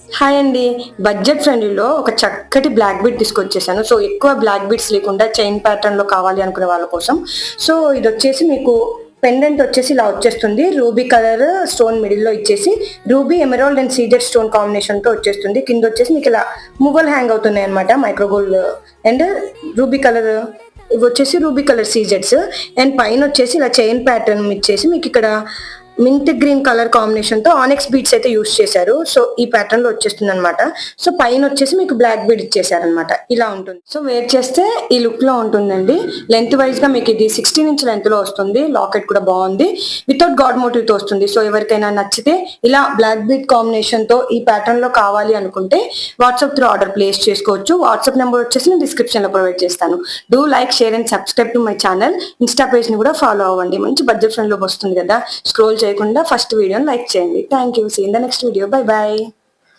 Hi అండి. Budget ఫ్రెండ్లీలో ఒక చక్కటి బ్లాక్ బీడ్ తీసుకొచ్చేసాను. సో ఎక్కువ బ్లాక్ బీడ్స్ లేకుండా చైన్ ప్యాటర్న్ లో కావాలి అనుకునే వాళ్ళ కోసం. సో ఇది వచ్చేసి మీకు పెండెంట్ వచ్చేసి ఇలా వచ్చేస్తుంది. రూబీ కలర్ స్టోన్ మిడిల్ లో ఇచ్చేసి ruby emerald and CZ stone combination తో వచ్చేస్తుంది. కింద వచ్చేసి మీకు ఇలా మువ్వలు హ్యాంగ్ అవుతున్నాయి అనమాట. మైక్రోగోల్డ్ అండ్ రూబీ కలర్, ఇవి వచ్చేసి రూబీ కలర్ సీజెడ్స్. అండ్ పైన వచ్చేసి ఇలా చైన్ ప్యాటర్న్ ఇచ్చేసి మీకు ఇక్కడ మింట్ గ్రీన్ కలర్ కాంబినేషన్ తో ఆనెక్స్ బీడ్స్ అయితే యూస్ చేశారు. సో ఈ ప్యాటర్న్ లో వచ్చేస్తుంది అనమాట. సో పైన వచ్చేసి మీకు బ్లాక్ బీడ్ ఇచ్చేసారనమాట. ఇలా ఉంటుంది. సో వేర్ చేస్తే ఈ లుక్ లో ఉంటుందండి. లెంత్ వైజ్ గా మీకు ఇది 16 ఇంచ్ లెంత్ లో వస్తుంది. లాకెట్ కూడా బాగుంది. వితౌట్ గాడ్ మోటివ్ తో వస్తుంది. సో ఎవరికైనా నచ్చితే ఇలా బ్లాక్ బీడ్ కాంబినేషన్ తో ఈ ప్యాటర్న్ లో కావాలి అనుకుంటే వాట్సాప్ త్రూ ఆర్డర్ ప్లేస్ చేసుకోవచ్చు. వాట్సాప్ నెంబర్ వచ్చేసి నేను డిస్క్రిప్షన్ లో ప్రొవైడ్ చేస్తాను. Do like, share and subscribe to my channel. Insta page ని కూడా ఫాలో అవ్వండి. మంచి బడ్జెట్ ఫ్రెండ్ లో వస్తుంది కదా. స్క్రోల్ చేయకుండా ఫస్ట్ వీడియోని లైక్ చేయండి. Thank you. See in the next video. Bye by.